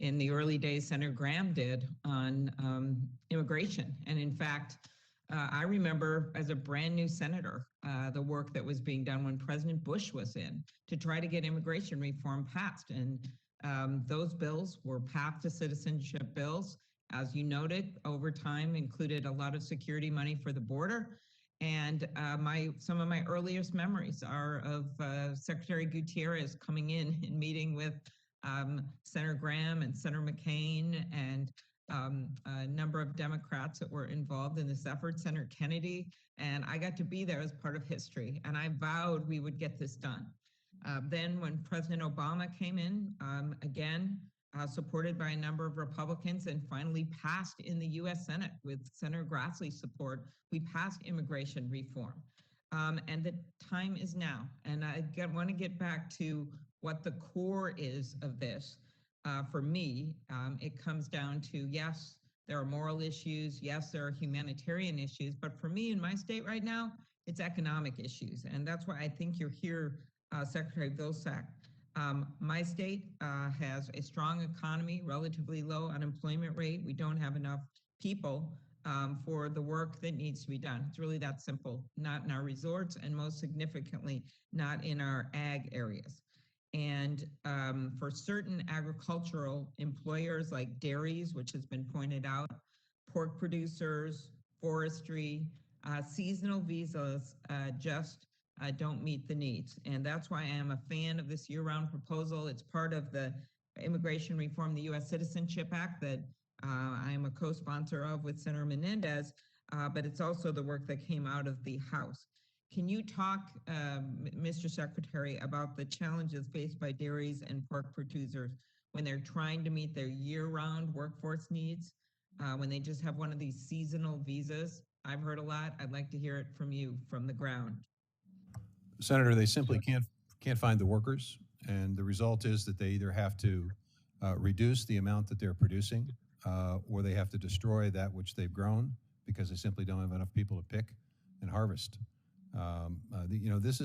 in the early days, Senator Graham did on immigration. And in fact, I remember as a brand new senator, the work that was being done when President Bush was in to try to get immigration reform passed. And those bills were path to citizenship bills. As you noted, over time included a lot of security money for the border. And some of my earliest memories are of Secretary Gutierrez coming in and meeting with Senator Graham and Senator McCain and a number of Democrats that were involved in this effort, Senator Kennedy, and I got to be there as part of history, and I vowed we would get this done. Then when President Obama came in, again, supported by a number of Republicans and finally passed in the US Senate with Senator Grassley's support, we passed immigration reform. And the time is now. And I want to get back to what the core is of this. For me, it comes down to, yes, there are moral issues. Yes, there are humanitarian issues. But for me in my state right now, it's economic issues. And that's why I think you're here, Secretary Vilsack. My state has a strong economy, relatively low unemployment rate. We don't have enough people for the work that needs to be done. It's really that simple, not in our resorts and most significantly, not in our ag areas. And for certain agricultural employers like dairies, which has been pointed out, pork producers, forestry, seasonal visas just don't meet the needs. And that's why I am a fan of this year-round proposal. It's part of the immigration reform, the U.S. Citizenship Act that I am a co-sponsor of with Senator Menendez, but it's also the work that came out of the House. Can you talk, Mr. Secretary, about the challenges faced by dairies and pork producers when they're trying to meet their year-round workforce needs, when they just have one of these seasonal visas? I've heard a lot. I'd like to hear it from you, from the ground. Senator, they simply can't find the workers, and the result is that they either have to reduce the amount that they're producing, or they have to destroy that which they've grown because they simply don't have enough people to pick and harvest. This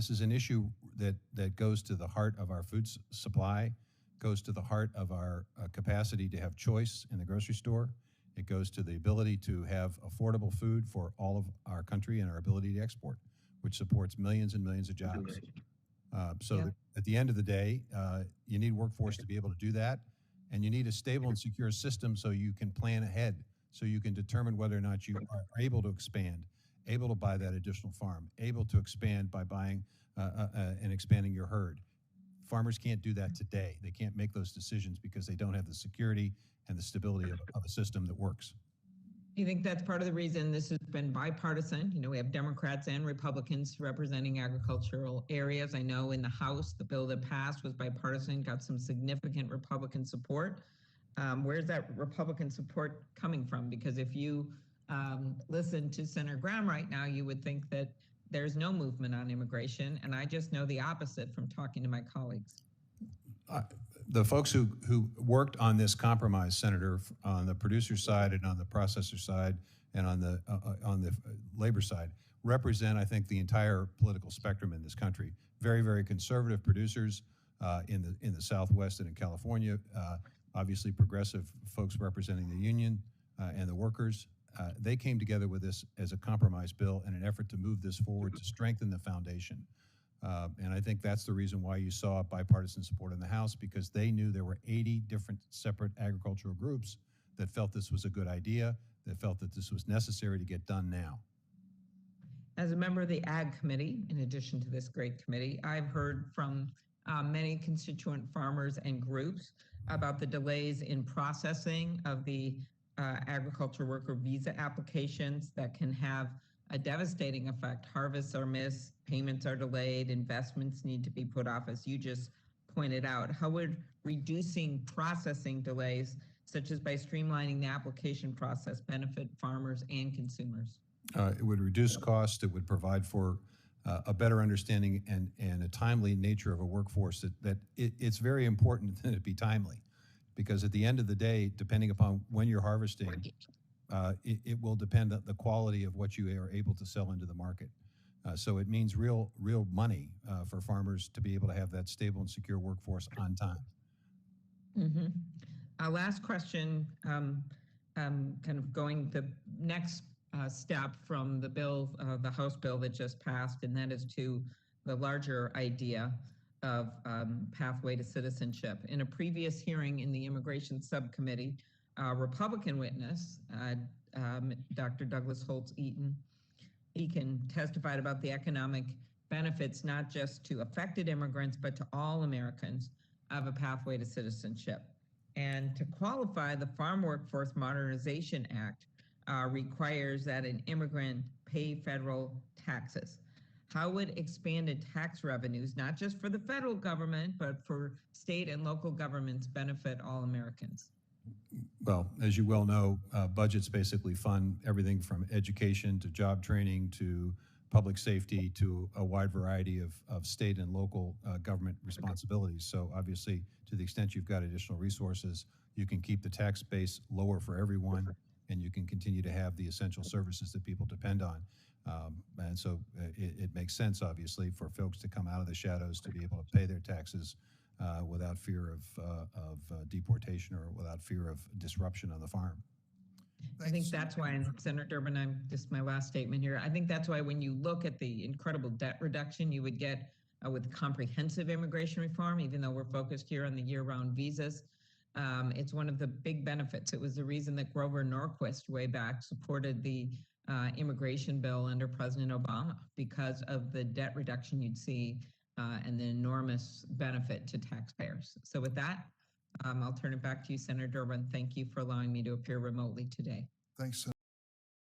is an issue that goes to the heart of our food supply, goes to the heart of our capacity to have choice in the grocery store. It goes to the ability to have affordable food for all of our country and our ability to export, which supports millions and millions of jobs. At the end of the day, you need workforce to be able to do that, and you need a stable and secure system so you can plan ahead, so you can determine whether or not you are able to expand, able to buy that additional farm, able to expand by buying and expanding your herd. Farmers can't do that today. They can't make those decisions because they don't have the security and the stability of a system that works. Do you think that's part of the reason this has been bipartisan? You know, we have Democrats and Republicans representing agricultural areas. I know in the House, the bill that passed was bipartisan, got some significant Republican support. Where's that Republican support coming from? Because if you listen to Senator Graham right now, you would think that there's no movement on immigration, and I just know the opposite from talking to my colleagues. The folks who worked on this compromise, Senator, on the producer side and on the processor side and on the labor side, represent, I think, the entire political spectrum in this country. Very, very conservative producers in the Southwest and in California. Obviously, progressive folks representing the union and the workers. They came together with this as a compromise bill in an effort to move this forward to strengthen the foundation. And I think that's the reason why you saw bipartisan support in the House, because they knew there were 80 different separate agricultural groups that felt this was a good idea, that felt that this was necessary to get done now. As a member of the Ag Committee, in addition to this great committee, I've heard from many constituent farmers and groups about the delays in processing of the agriculture worker visa applications that can have a devastating effect. Harvests are missed, payments are delayed, investments need to be put off, as you just pointed out. How would reducing processing delays, such as by streamlining the application process, benefit farmers and consumers? It would reduce cost. It would provide for a better understanding and a timely nature of a workforce it's very important that it be timely, because at the end of the day, depending upon when you're harvesting, it will depend on the quality of what you are able to sell into the market. So it means real money for farmers to be able to have that stable and secure workforce on time. Mhm. Last question, kind of going the next step from the bill, the House bill that just passed, and that is to the larger idea of pathway to citizenship. In a previous hearing in the Immigration Subcommittee, a Republican witness, Dr. Douglas Holtz-Eakin, testified about the economic benefits not just to affected immigrants, but to all Americans of a pathway to citizenship. And to qualify, the Farm Workforce Modernization Act requires that an immigrant pay federal taxes. How would expanded tax revenues, not just for the federal government, but for state and local governments, benefit all Americans? Well, as you well know, budgets basically fund everything from education to job training to public safety to a wide variety of state and local government responsibilities. So obviously, to the extent you've got additional resources, you can keep the tax base lower for everyone, and you can continue to have the essential services that people depend on. And so it makes sense, obviously, for folks to come out of the shadows to be able to pay their taxes without fear of deportation or without fear of disruption on the farm. I think that's why, and Senator Durbin, I'm just my last statement here. I think that's why when you look at the incredible debt reduction you would get with comprehensive immigration reform, even though we're focused here on the year-round visas, it's one of the big benefits. It was the reason that Grover Norquist way back supported the immigration bill under President Obama, because of the debt reduction you'd see and the enormous benefit to taxpayers. So with that, I'll turn it back to you, Senator Durbin. Thank you for allowing me to appear remotely today. Thanks.